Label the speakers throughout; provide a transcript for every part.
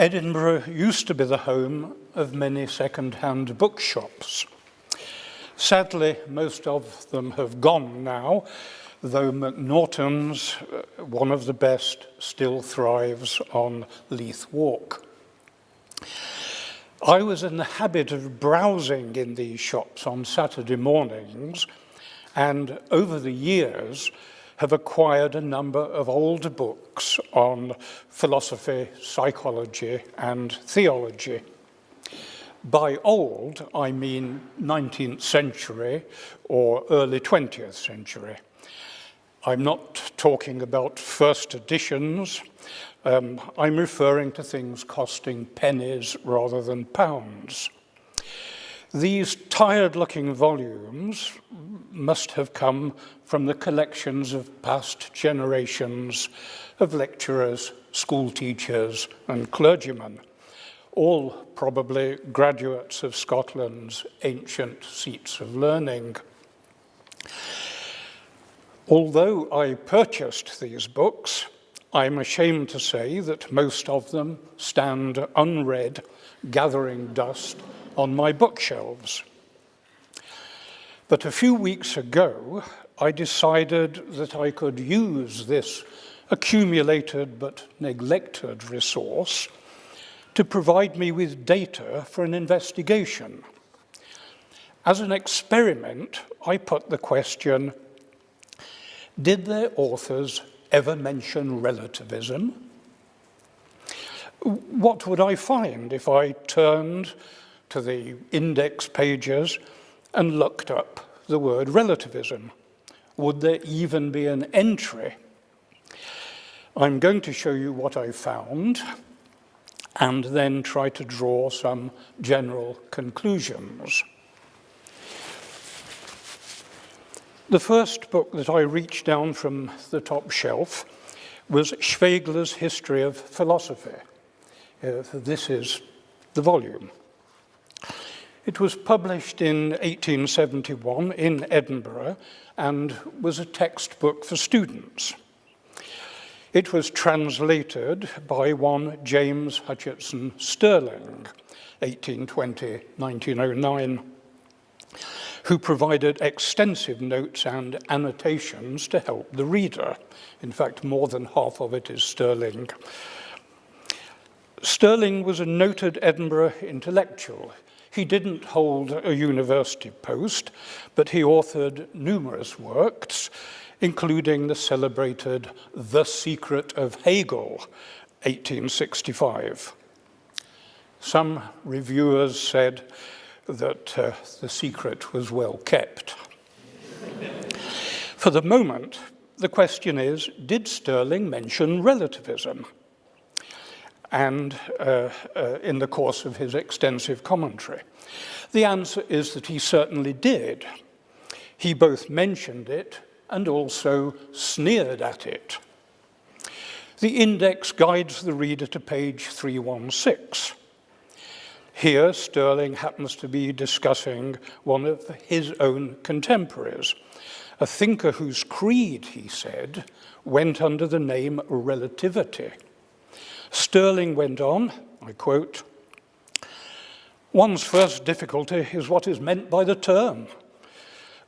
Speaker 1: Edinburgh used to be the home of many second-hand bookshops. Sadly, most of them have gone now, though Macnaughton's, one of the best, still thrives on Leith Walk. I was in the habit of browsing in these shops on Saturday mornings, and over the years have acquired a number of old books on philosophy, psychology, and theology. By old, I mean 19th century or early 20th century. I'm not talking about first editions. I'm referring to things costing pennies rather than pounds. These tired-looking volumes must have come from the collections of past generations of lecturers, school teachers, and clergymen, all probably graduates of Scotland's ancient seats of learning. Although I purchased these books, I'm ashamed to say that most of them stand unread, gathering dust on my bookshelves. But a few weeks ago, I decided that I could use this accumulated but neglected resource to provide me with data for an investigation. As an experiment, I put the question, did their authors ever mention relativism? What would I find if I turned to the index pages and looked up the word relativism? Would there even be an entry? I'm going to show you what I found and then try to draw some general conclusions. The first book that I reached down from the top shelf was Schweigler's History of Philosophy. This is the volume. It was published in 1871 in Edinburgh and was a textbook for students. It was translated by one James Hutchinson Stirling, 1820-1909, who provided extensive notes and annotations to help the reader. In fact, more than half of it is Stirling. Stirling was a noted Edinburgh intellectual. He didn't hold a university post, but he authored numerous works, including the celebrated The Secret of Hegel, 1865. Some reviewers said that the secret was well kept. For the moment, the question is, did Stirling mention relativism? And in the course of his extensive commentary? The answer is that he certainly did. He both mentioned it and also sneered at it. The index guides the reader to page 316. Here, Stirling happens to be discussing one of his own contemporaries, a thinker whose creed, he said, went under the name relativity. Stirling went on, I quote, "One's first difficulty is what is meant by the term.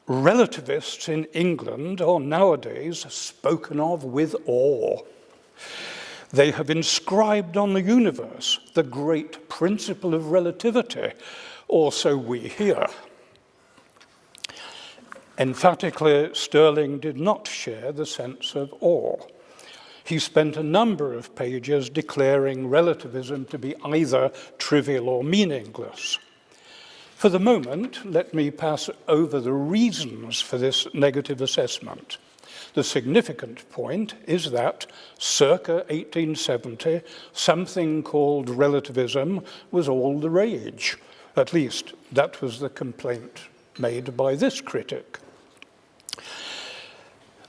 Speaker 1: Relativists in England are nowadays spoken of with awe. They have inscribed on the universe the great principle of relativity, or so we hear." Emphatically, Stirling did not share the sense of awe. He spent a number of pages declaring relativism to be either trivial or meaningless. For the moment, let me pass over the reasons for this negative assessment. The significant point is that, circa 1870, something called relativism was all the rage. At least, that was the complaint made by this critic.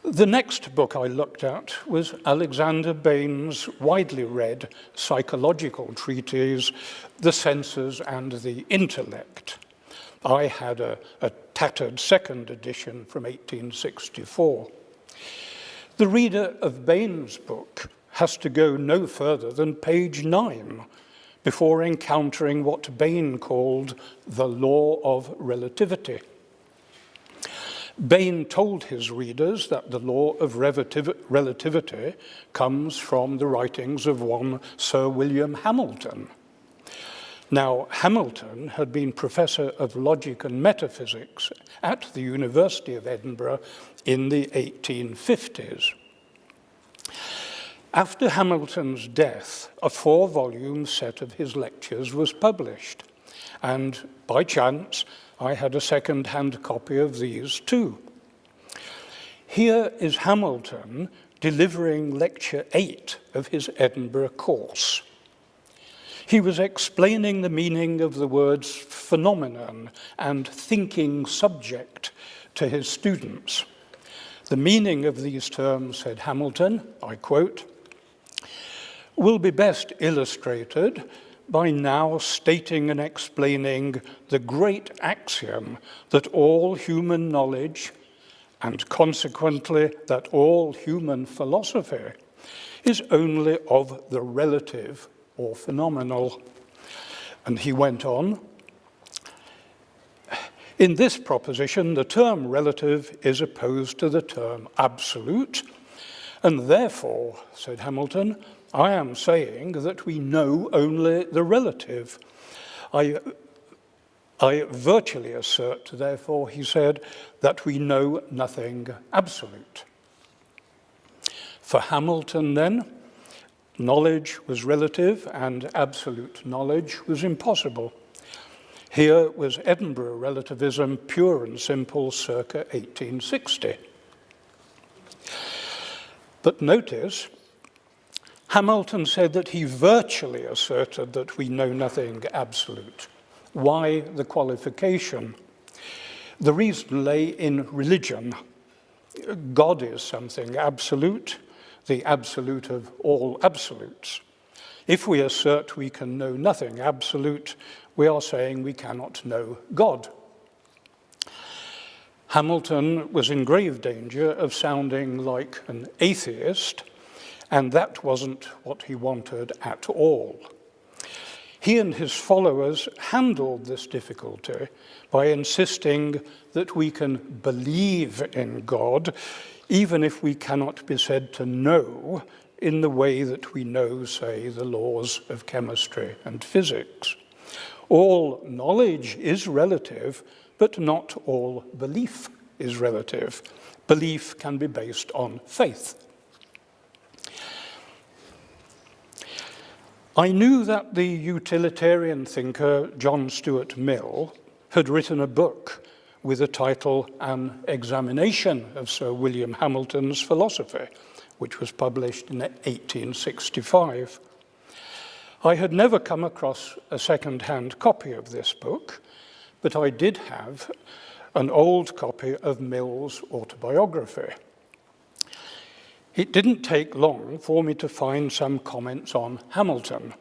Speaker 1: The next book I looked at was Alexander Bain's widely read psychological treatise, The Senses and the Intellect. I had a tattered second edition from 1864. The reader of Bain's book has to go no further than page 9 before encountering what Bain called the law of relativity. Bain told his readers that the law of relativity comes from the writings of one Sir William Hamilton. Now, Hamilton had been professor of logic and metaphysics at the University of Edinburgh in the 1850s. After Hamilton's death, a 4-volume set of his lectures was published, and by chance, I had a second-hand copy of these too. Here is Hamilton delivering lecture 8 of his Edinburgh course. He was explaining the meaning of the words phenomenon and thinking subject to his students. The meaning of these terms, said Hamilton, I quote, will be best illustrated by now stating and explaining the great axiom that all human knowledge, and consequently that all human philosophy, is only of the relative or phenomenal. And he went on, in this proposition, the term relative is opposed to the term absolute, and therefore, said Hamilton, I am saying that we know only the relative. I virtually assert, therefore, he said, that we know nothing absolute. For Hamilton, then, knowledge was relative and absolute knowledge was impossible. Here was Edinburgh relativism, pure and simple, circa 1860. But notice, Hamilton said that he virtually asserted that we know nothing absolute. Why the qualification? The reason lay in religion. God is something absolute, the absolute of all absolutes. If we assert we can know nothing absolute, we are saying we cannot know God. Hamilton was in grave danger of sounding like an atheist, and that wasn't what he wanted at all. He and his followers handled this difficulty by insisting that we can believe in God, even if we cannot be said to know in the way that we know, say, the laws of chemistry and physics. All knowledge is relative, but not all belief is relative. Belief can be based on faith. I knew that the utilitarian thinker John Stuart Mill had written a book with the title An Examination of Sir William Hamilton's Philosophy, which was published in 1865. I had never come across a second-hand copy of this book, but I did have an old copy of Mill's autobiography. It didn't take long for me to find some comments on Hamilton.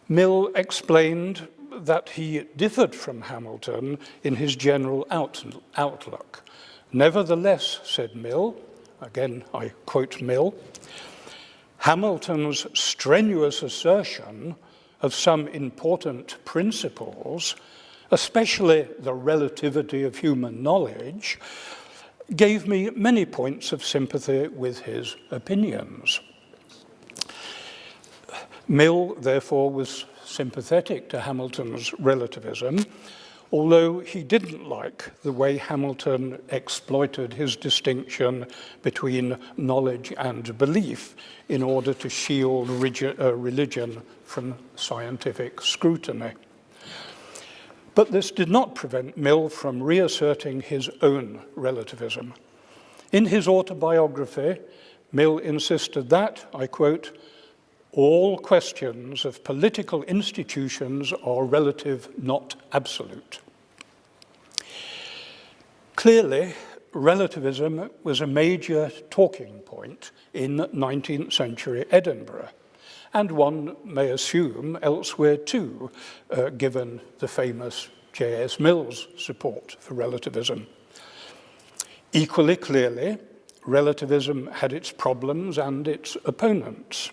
Speaker 1: Mill explained that he differed from Hamilton in his general outlook. Nevertheless, said Mill, again I quote Mill, Hamilton's strenuous assertion of some important principles, especially the relativity of human knowledge, gave me many points of sympathy with his opinions. Mill, therefore, was sympathetic to Hamilton's relativism, although he didn't like the way Hamilton exploited his distinction between knowledge and belief in order to shield religion from scientific scrutiny. But this did not prevent Mill from reasserting his own relativism. In his autobiography, Mill insisted that, I quote, all questions of political institutions are relative, not absolute. Clearly, relativism was a major talking point in 19th century Edinburgh, and one may assume elsewhere too, given the famous J.S. Mill's support for relativism. Equally clearly, relativism had its problems and its opponents.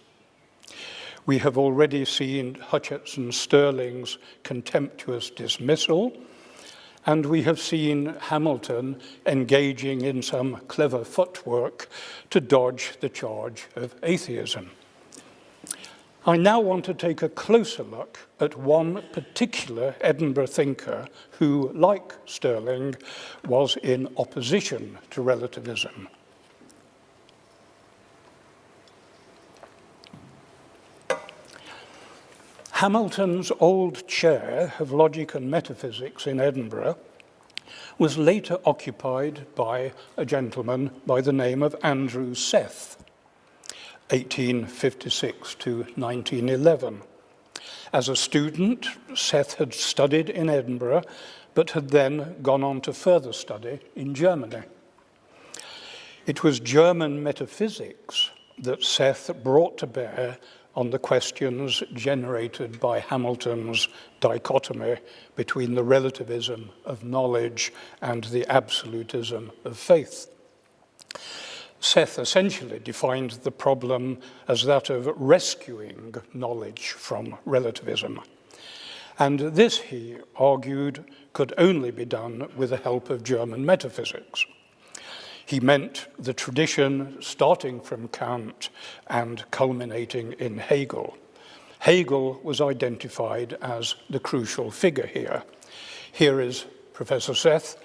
Speaker 1: We have already seen Hutchinson-Stirling's contemptuous dismissal, and we have seen Hamilton engaging in some clever footwork to dodge the charge of atheism. I now want to take a closer look at one particular Edinburgh thinker who, like Stirling, was in opposition to relativism. Hamilton's old chair of logic and metaphysics in Edinburgh was later occupied by a gentleman by the name of Andrew Seth, 1856 to 1911. As a student, Seth had studied in Edinburgh, but had then gone on to further study in Germany. It was German metaphysics that Seth brought to bear on the questions generated by Hamilton's dichotomy between the relativism of knowledge and the absolutism of faith. Seth essentially defined the problem as that of rescuing knowledge from relativism. And this, he argued, could only be done with the help of German metaphysics. He meant the tradition starting from Kant and culminating in Hegel. Hegel was identified as the crucial figure here. Here is Professor Seth.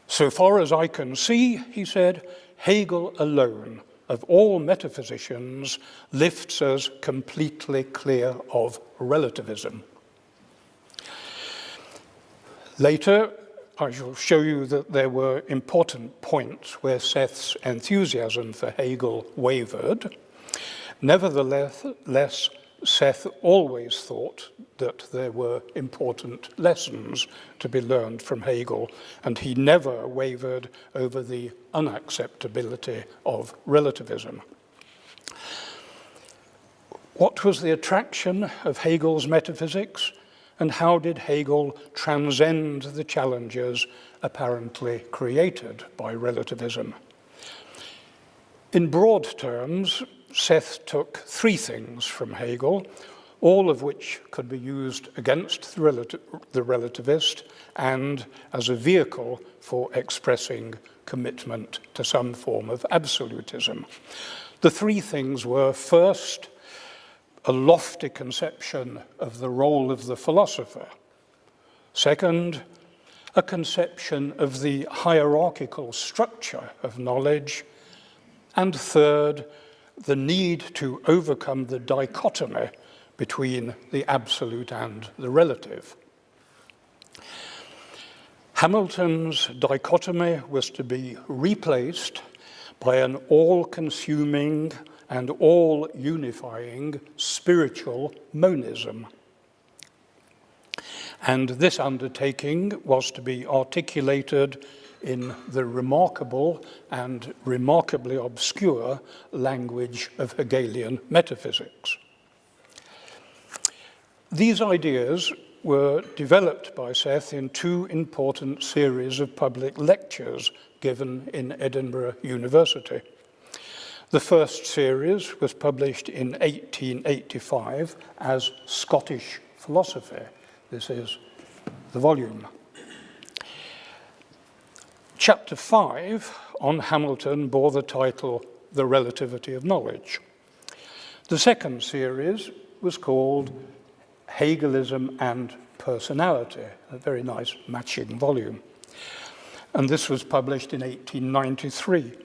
Speaker 1: So far as I can see, he said, Hegel alone of all metaphysicians lifts us completely clear of relativism. Later, I shall show you that there were important points where Seth's enthusiasm for Hegel wavered. Nevertheless, Seth always thought that there were important lessons to be learned from Hegel, and he never wavered over the unacceptability of relativism. What was the attraction of Hegel's metaphysics, and how did Hegel transcend the challenges apparently created by relativism? In broad terms, Seth took three things from Hegel, all of which could be used against the relativist and as a vehicle for expressing commitment to some form of absolutism. The three things were, first, a lofty conception of the role of the philosopher. Second, a conception of the hierarchical structure of knowledge. And third, the need to overcome the dichotomy between the absolute and the relative. Hamilton's dichotomy was to be replaced by an all-consuming and all-unifying spiritual monism. And this undertaking was to be articulated in the remarkable and remarkably obscure language of Hegelian metaphysics. These ideas were developed by Seth in two important series of public lectures given in Edinburgh University. The first series was published in 1885 as Scottish Philosophy. This is the volume. Chapter 5 on Hamilton bore the title The Relativity of Knowledge. The second series was called Hegelism and Personality, a very nice matching volume. And this was published in 1893.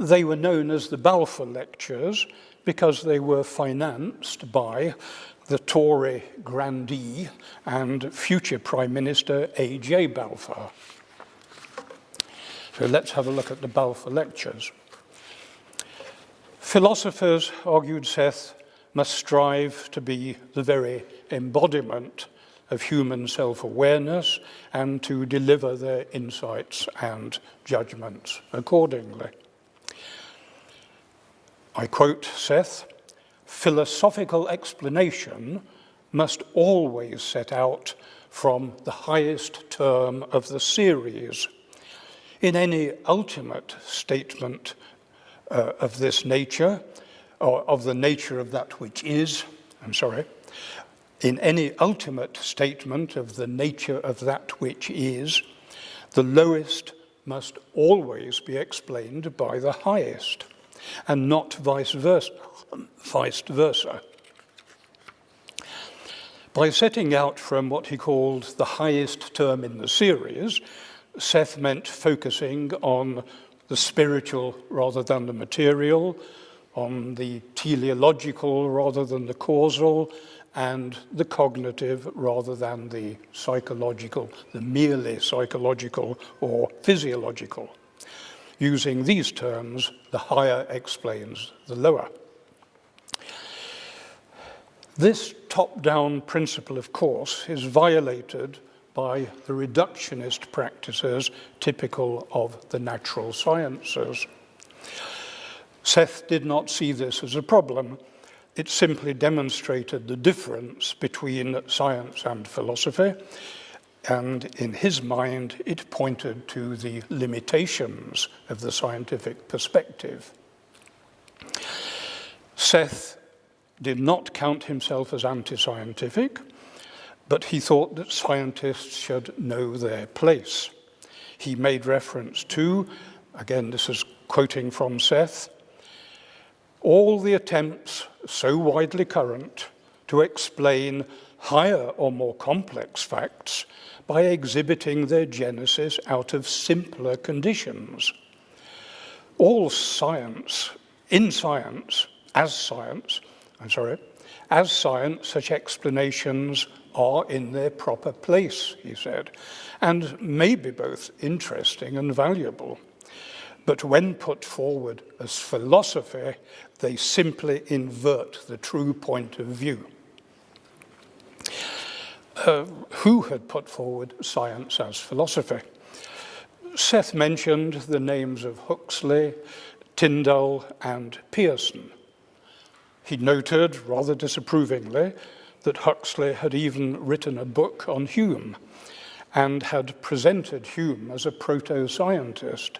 Speaker 1: They were known as the Balfour Lectures because they were financed by the Tory grandee and future Prime Minister A.J. Balfour. So let's have a look at the Balfour Lectures. Philosophers, argued Seth, must strive to be the very embodiment of human self-awareness and to deliver their insights and judgments accordingly. I quote Seth, "Philosophical explanation must always set out from the highest term of the series. In any ultimate statement of this nature, or of the nature of that which is, in any ultimate statement of the nature of that which is, the lowest must always be explained by the highest, and not vice versa. By setting out from what he called the highest term in the series, Seth meant focusing on the spiritual rather than the material, on the teleological rather than the causal, and the cognitive rather than the psychological, the merely psychological or physiological. Using these terms, the higher explains the lower. This top-down principle, of course, is violated by the reductionist practices typical of the natural sciences. Seth did not see this as a problem. It simply demonstrated the difference between science and philosophy, and in his mind, it pointed to the limitations of the scientific perspective. Seth did not count himself as anti-scientific, but he thought that scientists should know their place. He made reference to, again, this is quoting from Seth, all the attempts so widely current to explain higher or more complex facts by exhibiting their genesis out of simpler conditions. All science, as science, such explanations are in their proper place, he said, and may be both interesting and valuable. But when put forward as philosophy, they simply invert the true point of view. Who had put forward science as philosophy? Seth mentioned the names of Huxley, Tyndall, and Pearson. He noted, rather disapprovingly, that Huxley had even written a book on Hume and had presented Hume as a proto-scientist.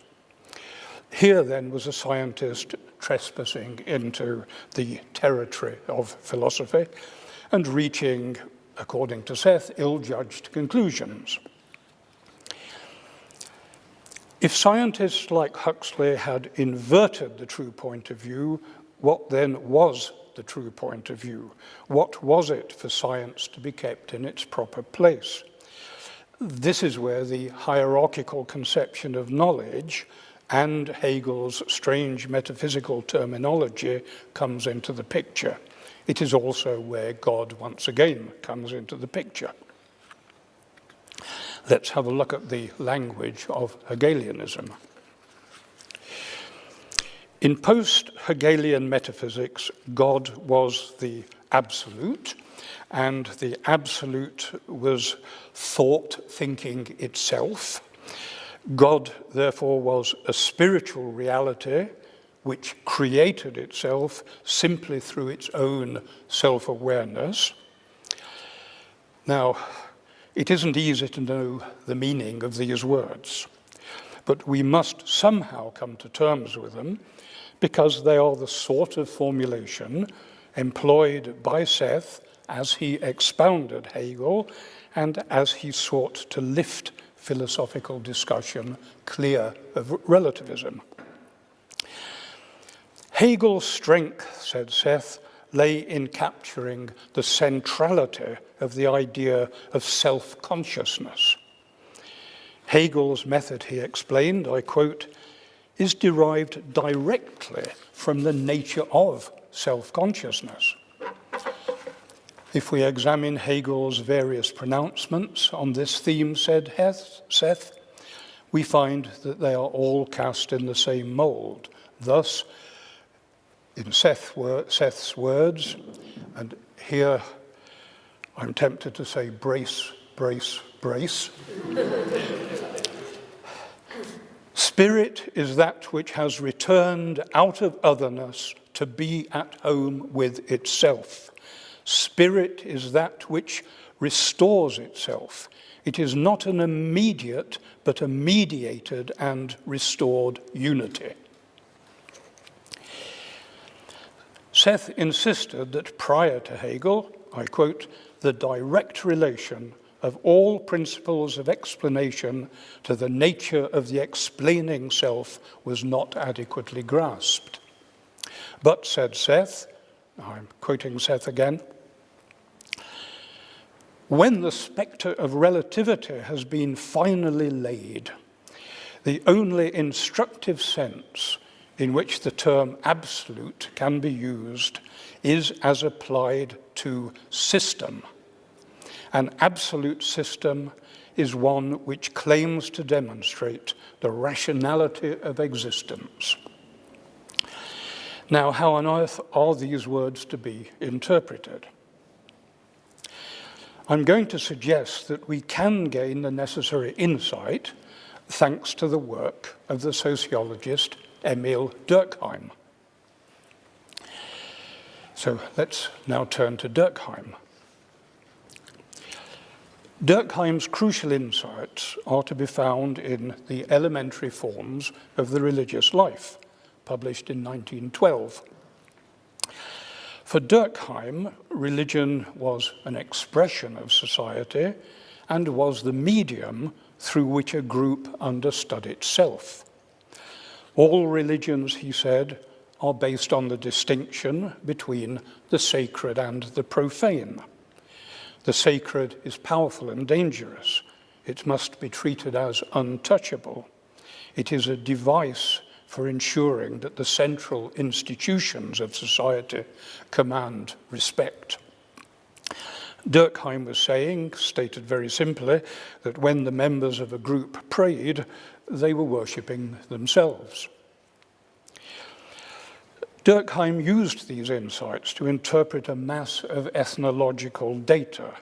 Speaker 1: Here, then, was a scientist trespassing into the territory of philosophy and reaching, according to Seth, ill-judged conclusions. If scientists like Huxley had inverted the true point of view, what then was the true point of view? What was it for science to be kept in its proper place? This is where the hierarchical conception of knowledge and Hegel's strange metaphysical terminology comes into the picture. It is also where God once again comes into the picture. Let's have a look at the language of Hegelianism. In post-Hegelian metaphysics, God was the absolute, and the absolute was thought, thinking itself. God, therefore, was a spiritual reality which created itself simply through its own self-awareness. Now, it isn't easy to know the meaning of these words, but we must somehow come to terms with them because they are the sort of formulation employed by Seth as he expounded Hegel and as he sought to lift philosophical discussion clear of relativism. Hegel's strength, said Seth, lay in capturing the centrality of the idea of self-consciousness. Hegel's method, he explained, I quote, is derived directly from the nature of self-consciousness. If we examine Hegel's various pronouncements on this theme, said Seth, we find that they are all cast in the same mold. Thus, in Seth's words, and here I'm tempted to say brace, brace, brace. Spirit is that which has returned out of otherness to be at home with itself. Spirit is that which restores itself. It is not an immediate, but a mediated and restored unity. Seth insisted that prior to Hegel, I quote, the direct relation of all principles of explanation to the nature of the explaining self was not adequately grasped. But, said Seth, I'm quoting Seth again, when the spectre of relativity has been finally laid, the only instructive sense in which the term absolute can be used is as applied to system. An absolute system is one which claims to demonstrate the rationality of existence. Now, how on earth are these words to be interpreted? I'm going to suggest that we can gain the necessary insight thanks to the work of the sociologist Emil Durkheim. So let's now turn to Durkheim. Durkheim's crucial insights are to be found in The Elementary Forms of the Religious Life, published in 1912. For Durkheim, religion was an expression of society and was the medium through which a group understood itself. All religions, he said, are based on the distinction between the sacred and the profane. The sacred is powerful and dangerous. It must be treated as untouchable. It is a device for ensuring that the central institutions of society command respect. Durkheim was saying, stated very simply, that when the members of a group prayed, they were worshipping themselves. Durkheim used these insights to interpret a mass of ethnological data.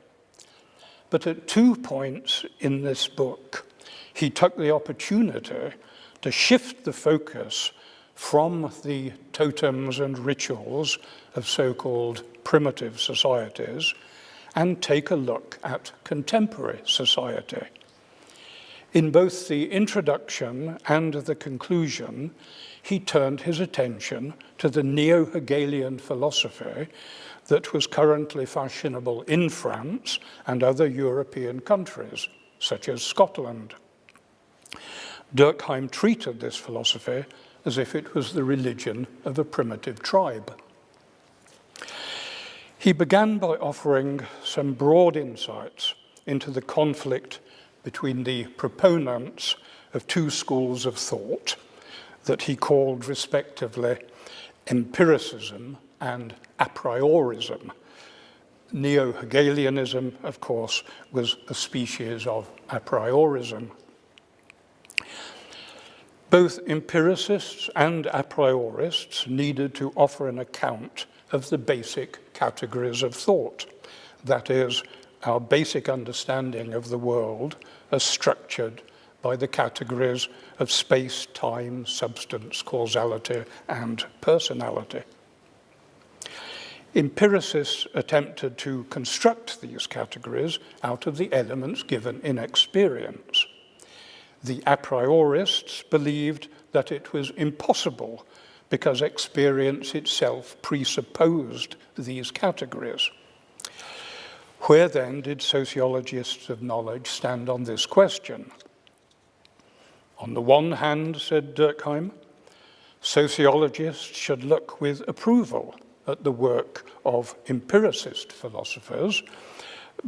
Speaker 1: But at 2 points in this book, he took the opportunity to shift the focus from the totems and rituals of so-called primitive societies and take a look at contemporary society. In both the introduction and the conclusion, he turned his attention to the neo-Hegelian philosophy that was currently fashionable in France and other European countries, such as Scotland. Durkheim treated this philosophy as if it was the religion of a primitive tribe. He began by offering some broad insights into the conflict between the proponents of two schools of thought that he called respectively empiricism and a priorism. Neo-Hegelianism, of course, was a species of a priorism. Both empiricists and a priorists needed to offer an account of the basic categories of thought, that is, our basic understanding of the world as structured by the categories of space, time, substance, causality, and personality. Empiricists attempted to construct these categories out of the elements given in experience. The a priorists believed that it was impossible because experience itself presupposed these categories. Where then did sociologists of knowledge stand on this question? On the one hand, said Durkheim, sociologists should look with approval at the work of empiricist philosophers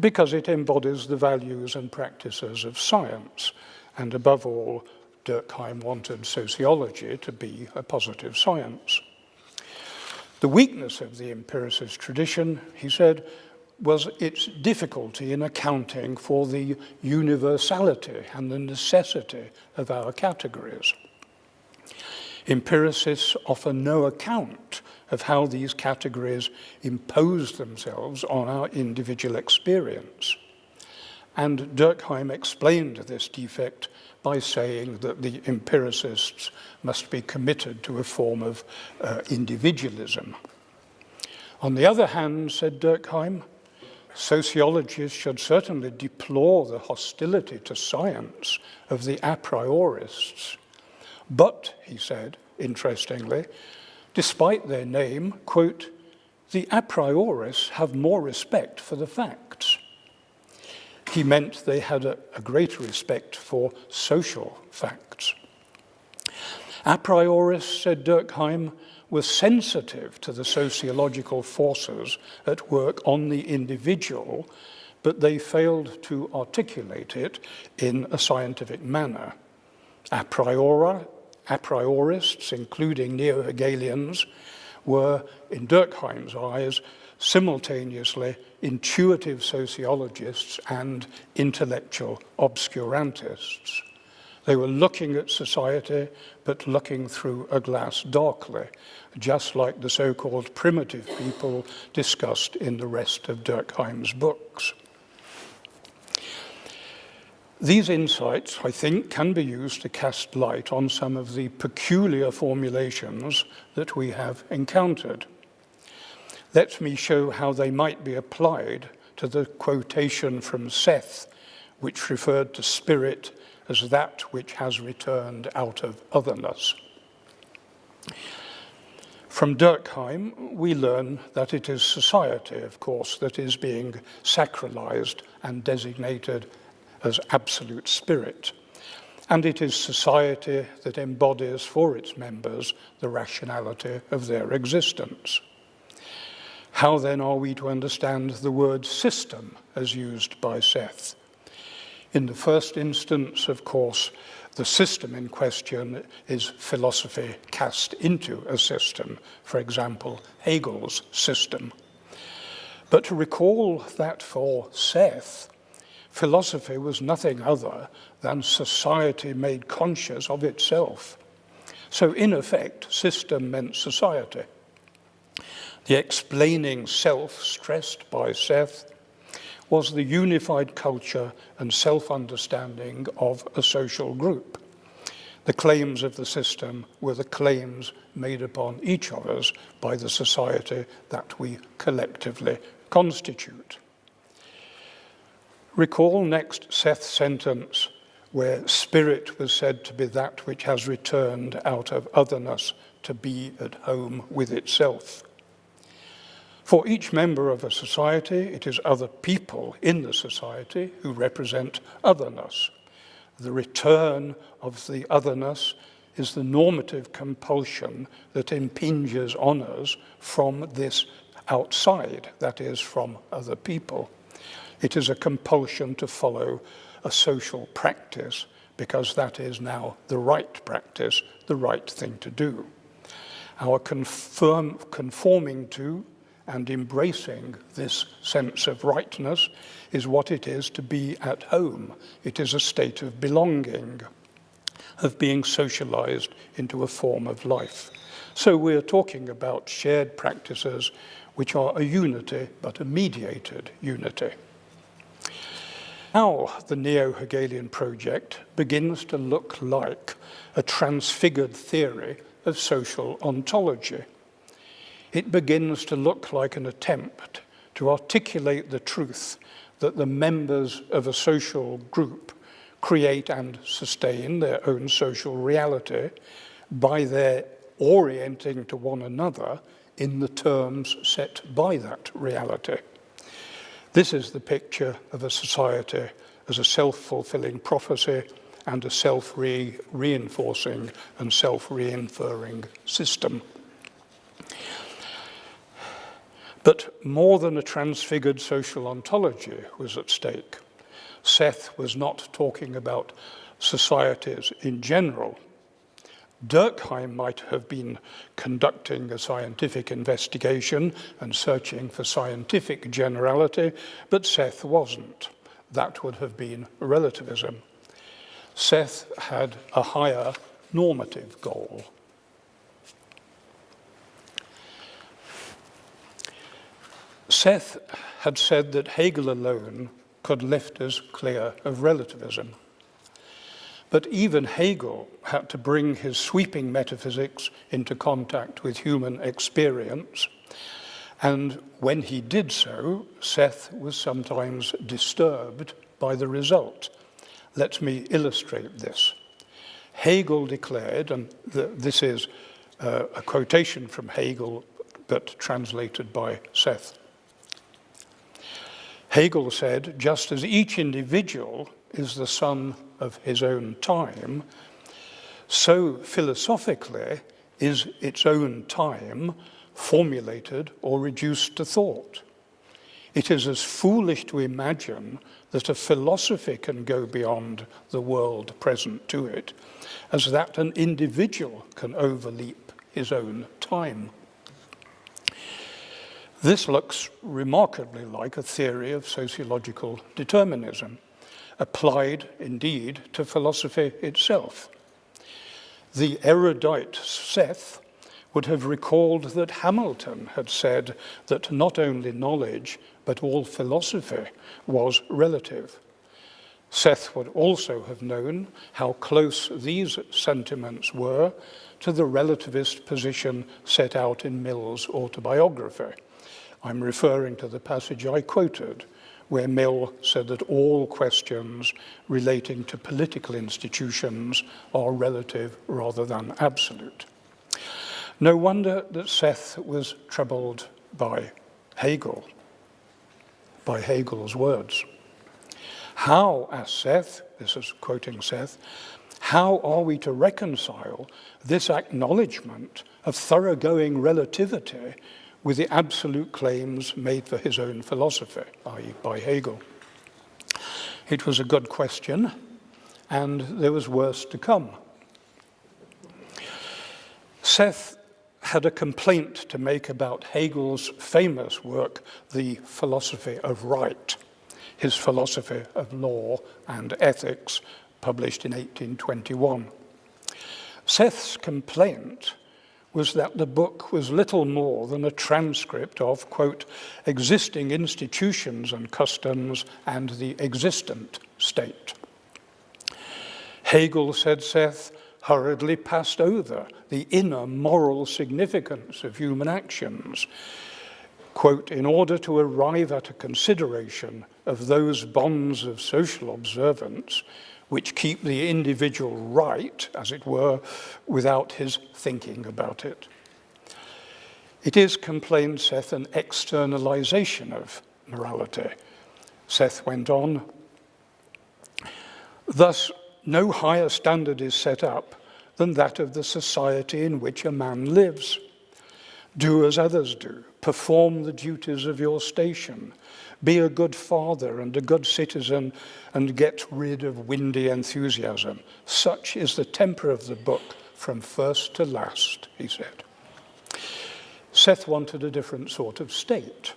Speaker 1: because it embodies the values and practices of science, and above all, Durkheim wanted sociology to be a positive science. The weakness of the empiricist tradition, he said, was its difficulty in accounting for the universality and the necessity of our categories. Empiricists offer no account of how these categories impose themselves on our individual experience. And Durkheim explained this defect by saying that the empiricists must be committed to a form of individualism. On the other hand, said Durkheim, sociologists should certainly deplore the hostility to science of the a priorists. But, he said, interestingly, despite their name, quote, the a priorists have more respect for the facts. He meant they had a greater respect for social facts. A priorists, said Durkheim, were sensitive to the sociological forces at work on the individual, but they failed to articulate it in a scientific manner. A priorists, including neo-Hegelians, were, in Durkheim's eyes, simultaneously intuitive sociologists and intellectual obscurantists. They were looking at society, but looking through a glass darkly, just like the so-called primitive people discussed in the rest of Durkheim's books. These insights, I think, can be used to cast light on some of the peculiar formulations that we have encountered. Let me show how they might be applied to the quotation from Seth, which referred to spirit as that which has returned out of otherness. From Durkheim, we learn that it is society, of course, that is being sacralized and designated as absolute spirit. And it is society that embodies for its members the rationality of their existence. How then are we to understand the word system as used by Seth? In the first instance, of course, the system in question is philosophy cast into a system, for example, Hegel's system. But to recall that for Seth, philosophy was nothing other than society made conscious of itself. So in effect, system meant society. The explaining self stressed by Seth was the unified culture and self-understanding of a social group. The claims of the system were the claims made upon each of us by the society that we collectively constitute. Recall next Seth's sentence where spirit was said to be that which has returned out of otherness to be at home with itself. For each member of a society, it is other people in the society who represent otherness. The return of the otherness is the normative compulsion that impinges on us from this outside, that is, from other people. It is a compulsion to follow a social practice because that is now the right practice, the right thing to do. Our conforming to and embracing this sense of rightness is what it is to be at home. It is a state of belonging, of being socialized into a form of life. So we're talking about shared practices which are a unity, but a mediated unity. Now the neo-Hegelian project begins to look like a transfigured theory of social ontology. It begins to look like an attempt to articulate the truth that the members of a social group create and sustain their own social reality by their orienting to one another in the terms set by that reality. This is the picture of a society as a self-fulfilling prophecy and a self-reinforcing and self-reinferring system. But more than a transfigured social ontology was at stake. Seth was not talking about societies in general. Durkheim might have been conducting a scientific investigation and searching for scientific generality, but Seth wasn't. That would have been relativism. Seth had a higher normative goal. Seth had said that Hegel alone could lift us clear of relativism. But even Hegel had to bring his sweeping metaphysics into contact with human experience. And when he did so, Seth was sometimes disturbed by the result. Let me illustrate this. Hegel declared, and this is a quotation from Hegel but translated by Seth. Hegel said, just as each individual is the son of his own time, so philosophically is its own time formulated or reduced to thought. It is as foolish to imagine that a philosophy can go beyond the world present to it as that an individual can overleap his own time. This looks remarkably like a theory of sociological determinism, applied indeed to philosophy itself. The erudite Seth would have recalled that Hamilton had said that not only knowledge, but all philosophy was relative. Seth would also have known how close these sentiments were to the relativist position set out in Mill's autobiography. I'm referring to the passage I quoted, where Mill said that all questions relating to political institutions are relative rather than absolute. No wonder that Seth was troubled by Hegel, by Hegel's words. How, asked Seth, this is quoting Seth, how are we to reconcile this acknowledgement of thoroughgoing relativity with the absolute claims made for his own philosophy, i.e. by Hegel? It was a good question, and there was worse to come. Seth had a complaint to make about Hegel's famous work, The Philosophy of Right, his philosophy of law and ethics, published in 1821. Seth's complaint was that the book was little more than a transcript of, quote, existing institutions and customs and the existent state. Hegel, said Seth, hurriedly passed over the inner moral significance of human actions, quote, in order to arrive at a consideration of those bonds of social observance which keep the individual right, as it were, without his thinking about it. It is, complained Seth, an externalization of morality. Seth went on, thus, no higher standard is set up than that of the society in which a man lives. Do as others do, perform the duties of your station, be a good father and a good citizen, and get rid of windy enthusiasm. Such is the temper of the book from first to last, he said. Seth wanted a different sort of state,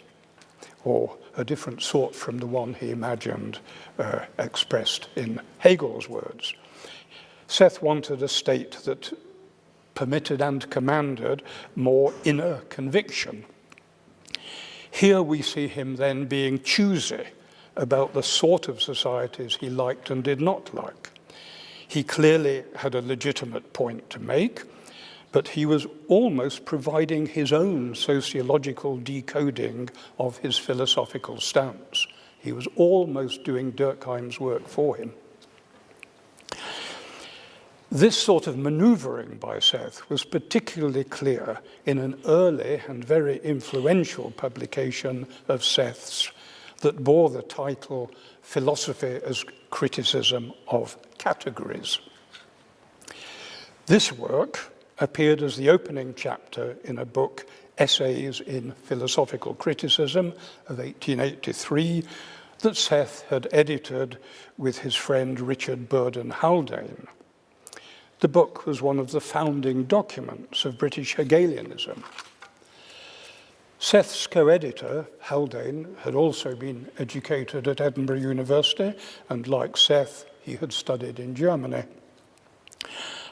Speaker 1: or a different sort from the one he imagined expressed in Hegel's words. Seth wanted a state that permitted and commanded more inner conviction. Here we see him then being choosy about the sort of societies he liked and did not like. He clearly had a legitimate point to make, but he was almost providing his own sociological decoding of his philosophical stance. He was almost doing Durkheim's work for him. This sort of maneuvering by Seth was particularly clear in an early and very influential publication of Seth's that bore the title Philosophy as Criticism of Categories. This work appeared as the opening chapter in a book, Essays in Philosophical Criticism of 1883, that Seth had edited with his friend Richard Burden Haldane. The book was one of the founding documents of British Hegelianism. Seth's co-editor, Haldane, had also been educated at Edinburgh University, and like Seth, he had studied in Germany.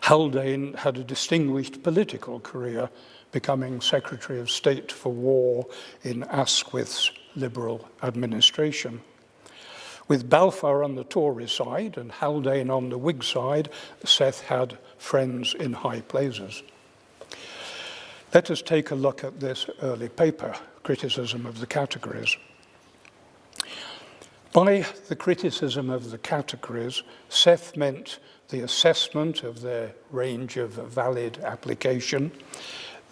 Speaker 1: Haldane had a distinguished political career, becoming Secretary of State for War in Asquith's Liberal administration. With Balfour on the Tory side and Haldane on the Whig side, Seth had friends in high places. Let us take a look at this early paper, Criticism of the Categories. By the criticism of the categories, Seth meant the assessment of their range of valid application,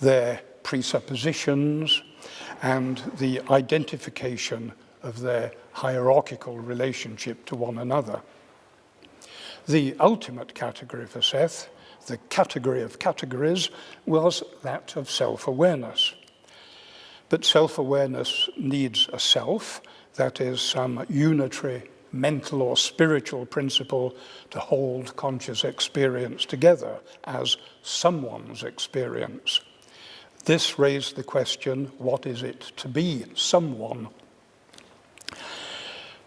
Speaker 1: their presuppositions, and the identification of their hierarchical relationship to one another. The ultimate category for Seth, the category of categories, was that of self-awareness. But self-awareness needs a self, that is, some unitary mental or spiritual principle to hold conscious experience together as someone's experience. This raised the question, what is it to be someone?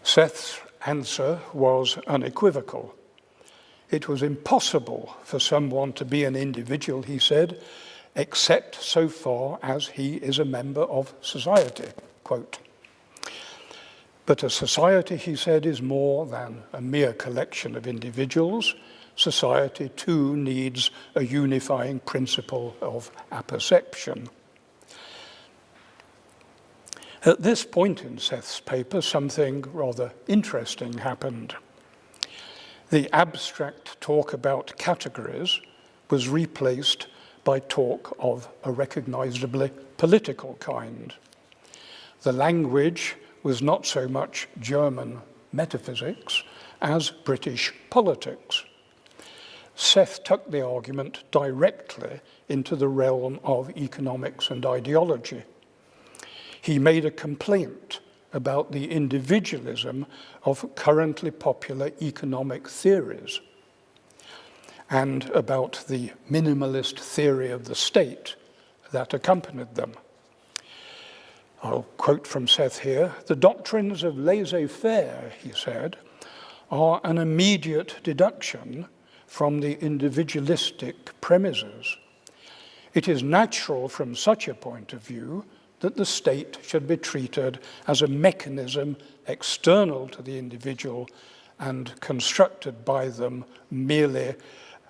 Speaker 1: Seth's answer was unequivocal. It was impossible for someone to be an individual, he said, except so far as he is a member of society, quote. But a society, he said, is more than a mere collection of individuals. Society, too, needs a unifying principle of apperception. At this point in Seth's paper, something rather interesting happened. The abstract talk about categories was replaced by talk of a recognizably political kind. The language was not so much German metaphysics as British politics. Seth took the argument directly into the realm of economics and ideology. He made a complaint about the individualism of currently popular economic theories and about the minimalist theory of the state that accompanied them. I'll quote from Seth here, "The doctrines of laissez-faire," he said, "are an immediate deduction from the individualistic premises. It is natural from such a point of view that the state should be treated as a mechanism external to the individual and constructed by them merely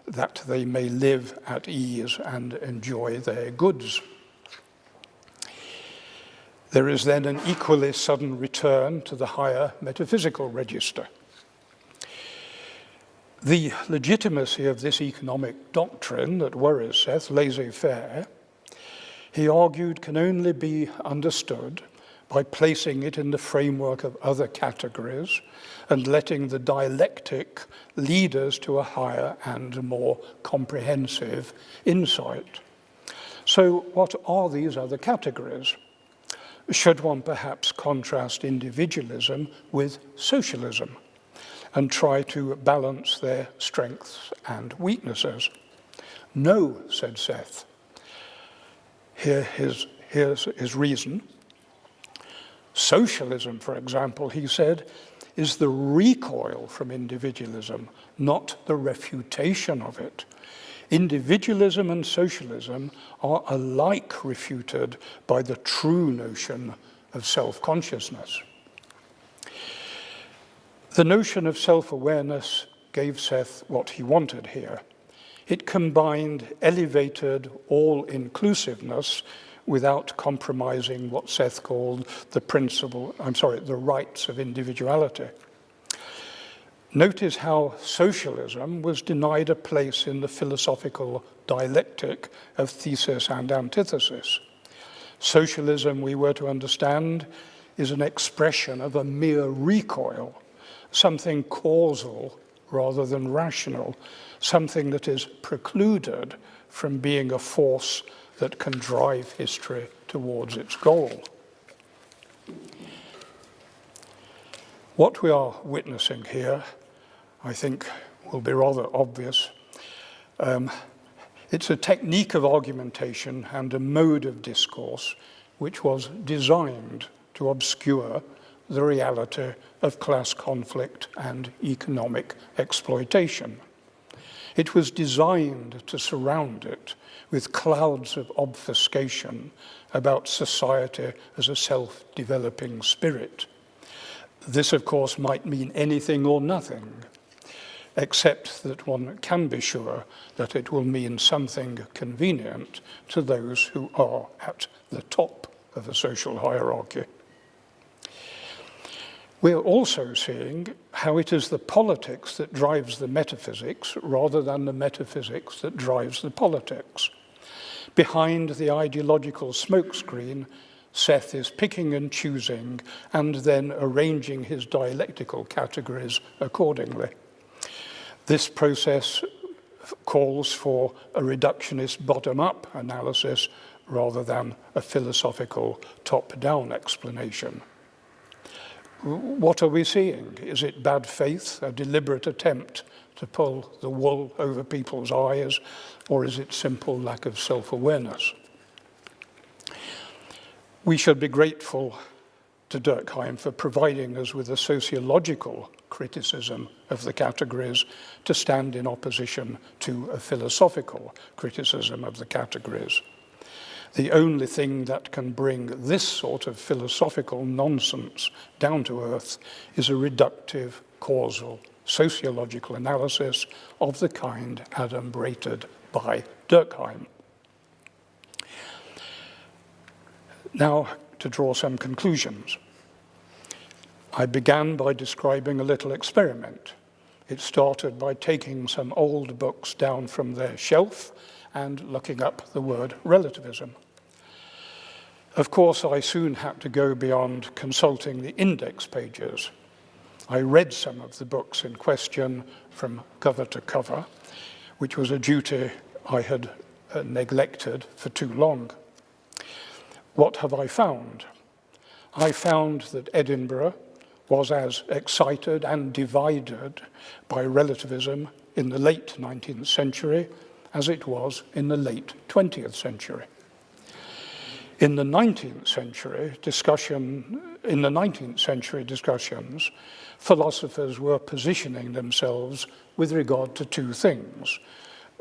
Speaker 1: that they may live at ease and enjoy their goods." There is then an equally sudden return to the higher metaphysical register. The legitimacy of this economic doctrine that worries Seth, laissez-faire, he argued can only be understood by placing it in the framework of other categories and letting the dialectic lead us to a higher and more comprehensive insight. So what are these other categories? Should one perhaps contrast individualism with socialism and try to balance their strengths and weaknesses? No, said Seth. Here's his reason. Socialism, for example, he said, is the recoil from individualism, not the refutation of it. Individualism and socialism are alike refuted by the true notion of self-consciousness. The notion of self-awareness gave Seth what he wanted here. It combined elevated all-inclusiveness without compromising what Seth called the rights of individuality. Notice how socialism was denied a place in the philosophical dialectic of thesis and antithesis. Socialism, we were to understand, is an expression of a mere recoil, something causal rather than rational, something that is precluded from being a force that can drive history towards its goal. What we are witnessing here, I think, will be rather obvious. It's a technique of argumentation and a mode of discourse which was designed to obscure the reality of class conflict and economic exploitation. It was designed to surround it with clouds of obfuscation about society as a self-developing spirit. This, of course, might mean anything or nothing, except that one can be sure that it will mean something convenient to those who are at the top of a social hierarchy. We're also seeing how it is the politics that drives the metaphysics rather than the metaphysics that drives the politics. Behind the ideological smokescreen, Seth is picking and choosing and then arranging his dialectical categories accordingly. This process calls for a reductionist bottom-up analysis rather than a philosophical top-down explanation. What are we seeing? Is it bad faith, a deliberate attempt to pull the wool over people's eyes, or is it simple lack of self-awareness? We should be grateful to Durkheim for providing us with a sociological criticism of the categories to stand in opposition to a philosophical criticism of the categories. The only thing that can bring this sort of philosophical nonsense down to earth is a reductive, causal, sociological analysis of the kind adumbrated by Durkheim. Now, to draw some conclusions. I began by describing a little experiment. It started by taking some old books down from their shelf and looking up the word relativism. Of course, I soon had to go beyond consulting the index pages. I read some of the books in question from cover to cover, which was a duty I had neglected for too long. What have I found? I found that Edinburgh was as excited and divided by relativism in the late 19th century as it was in the late 20th century. In the 19th century discussions, philosophers were positioning themselves with regard to two things: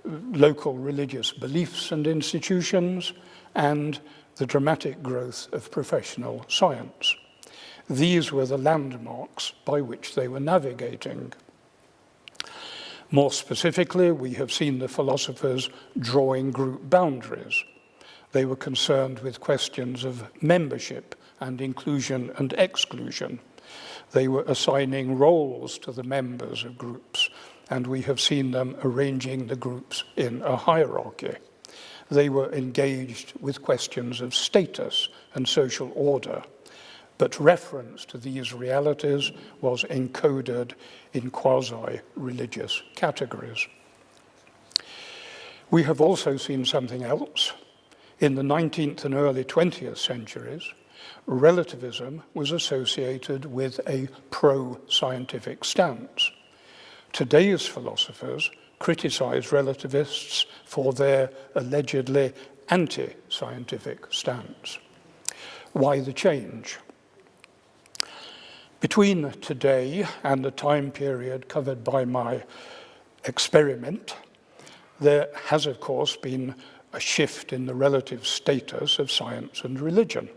Speaker 1: local religious beliefs and institutions, and the dramatic growth of professional science. These were the landmarks by which they were navigating. More specifically, we have seen the philosophers drawing group boundaries. They were concerned with questions of membership and inclusion and exclusion. They were assigning roles to the members of groups, and we have seen them arranging the groups in a hierarchy. They were engaged with questions of status and social order, but reference to these realities was encoded in quasi-religious categories. We have also seen something else. In the 19th and early 20th centuries, relativism was associated with a pro-scientific stance. Today's philosophers criticize relativists for their allegedly anti-scientific stance. Why the change? Between today and the time period covered by my experiment, there has, of course, been a shift in the relative status of science and religion.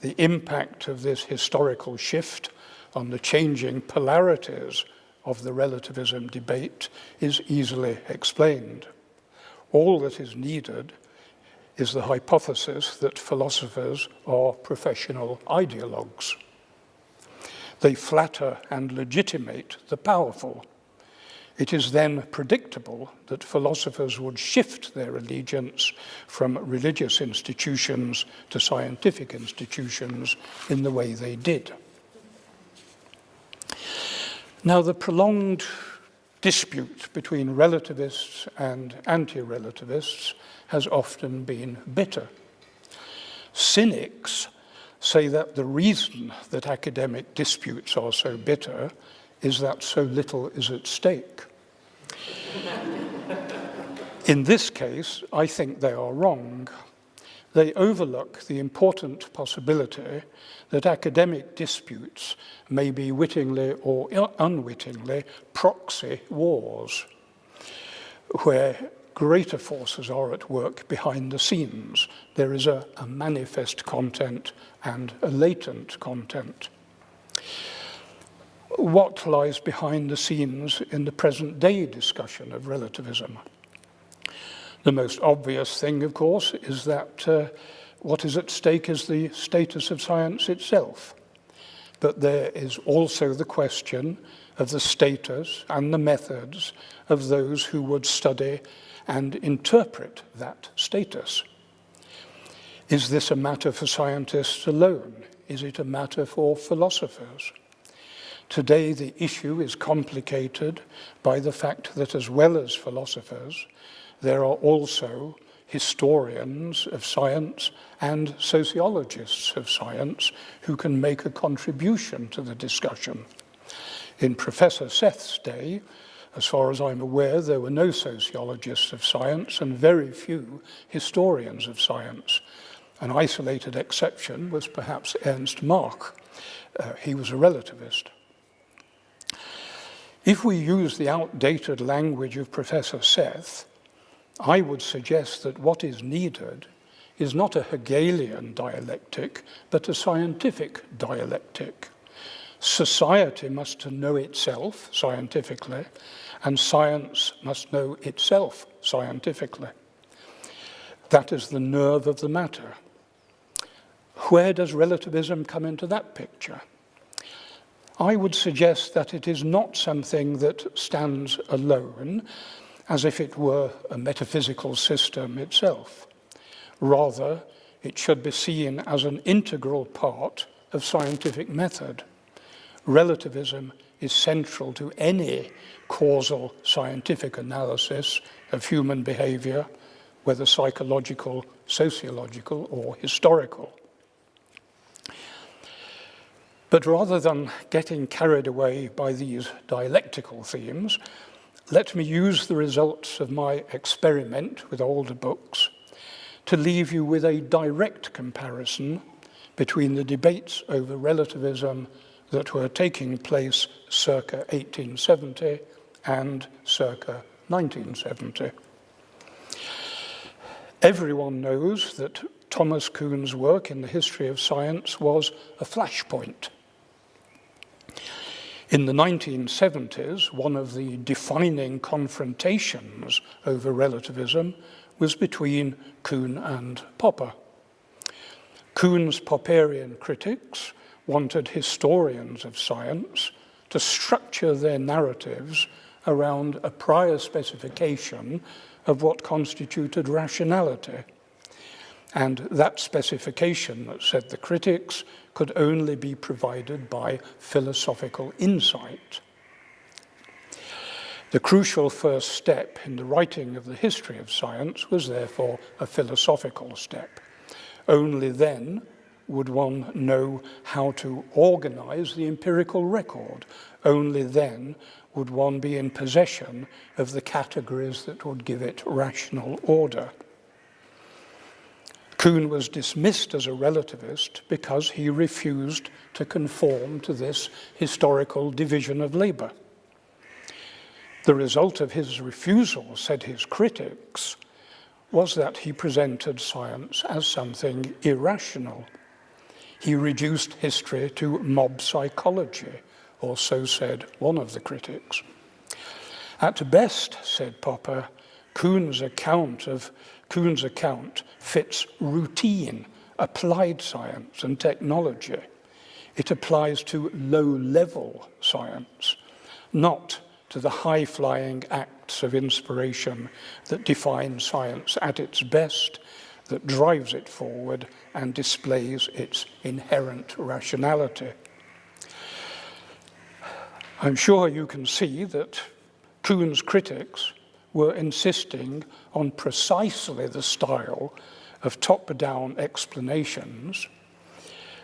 Speaker 1: The impact of this historical shift on the changing polarities of the relativism debate is easily explained. All that is needed is the hypothesis that philosophers are professional ideologues. They flatter and legitimate the powerful. It is then predictable that philosophers would shift their allegiance from religious institutions to scientific institutions in the way they did. Now, the prolonged dispute between relativists and anti-relativists has often been bitter. Cynics say that the reason that academic disputes are so bitter is that so little is at stake. In this case, I think they are wrong. They overlook the important possibility that academic disputes may be wittingly or unwittingly proxy wars, where greater forces are at work behind the scenes. There is a manifest content and a latent content. What lies behind the scenes in the present day discussion of relativism? The most obvious thing, of course, is that what is at stake is the status of science itself. But there is also the question of the status and the methods of those who would study and interpret that status. Is this a matter for scientists alone? Is it a matter for philosophers? Today, the issue is complicated by the fact that as well as philosophers, there are also historians of science and sociologists of science who can make a contribution to the discussion. In Professor Seth's day, as far as I'm aware, there were no sociologists of science and very few historians of science. An isolated exception was perhaps Ernst Mach. He was a relativist. If we use the outdated language of Professor Seth, I would suggest that what is needed is not a Hegelian dialectic, but a scientific dialectic. Society must know itself scientifically, and science must know itself scientifically. That is the nerve of the matter. Where does relativism come into that picture? I would suggest that it is not something that stands alone, as if it were a metaphysical system itself. Rather, it should be seen as an integral part of scientific method. Relativism is central to any causal scientific analysis of human behavior, whether psychological, sociological, or historical. But rather than getting carried away by these dialectical themes, let me use the results of my experiment with older books to leave you with a direct comparison between the debates over relativism that were taking place circa 1870 and circa 1970. Everyone knows that Thomas Kuhn's work in the history of science was a flashpoint. In the 1970s, one of the defining confrontations over relativism was between Kuhn and Popper. Kuhn's Popperian critics wanted historians of science to structure their narratives around a prior specification of what constituted rationality. And that specification, said the critics, could only be provided by philosophical insight. The crucial first step in the writing of the history of science was therefore a philosophical step. Only then would one know how to organize the empirical record. Only then would one be in possession of the categories that would give it rational order. Kuhn was dismissed as a relativist because he refused to conform to this historical division of labor. The result of his refusal, said his critics, was that he presented science as something irrational. He reduced history to mob psychology, or so said one of the critics. At best, said Popper, Kuhn's account fits routine, applied science and technology. It applies to low-level science, not to the high-flying acts of inspiration that define science at its best, that drives it forward and displays its inherent rationality. I'm sure you can see that Kuhn's critics were insisting on precisely the style of top-down explanations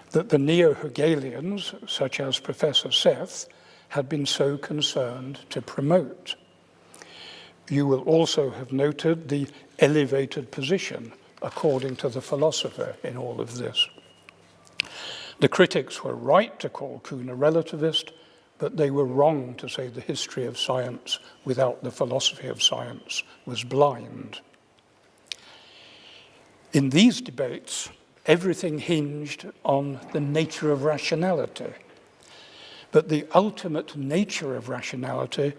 Speaker 1: that the neo-Hegelians, such as Professor Seth, had been so concerned to promote. You will also have noted the elevated position, according to the philosopher, in all of this. The critics were right to call Kuhn a relativist, but they were wrong to say the history of science without the philosophy of science was blind. In these debates, everything hinged on the nature of rationality. But the ultimate nature of rationality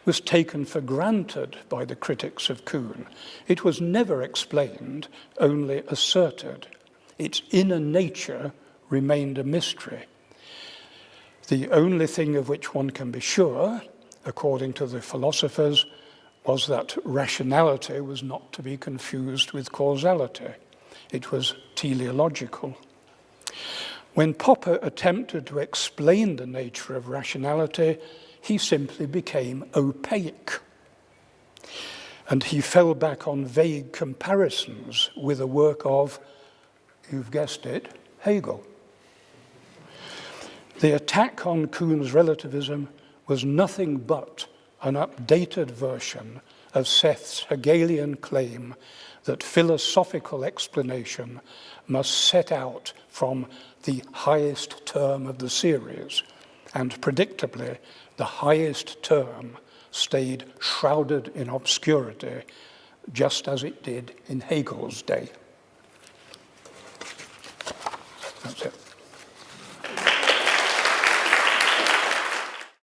Speaker 1: was taken for granted by the critics of Kuhn. It was never explained, only asserted. Its inner nature remained a mystery. The only thing of which one can be sure, according to the philosophers, was that rationality was not to be confused with causality. It was teleological. When Popper attempted to explain the nature of rationality, he simply became opaque. And he fell back on vague comparisons with a work of, you've guessed it, Hegel. The attack on Kuhn's relativism was nothing but an updated version of Seth's Hegelian claim that philosophical explanation must set out from the highest term of the series, and predictably, the highest term stayed shrouded in obscurity, just as it did in Hegel's day. That's it.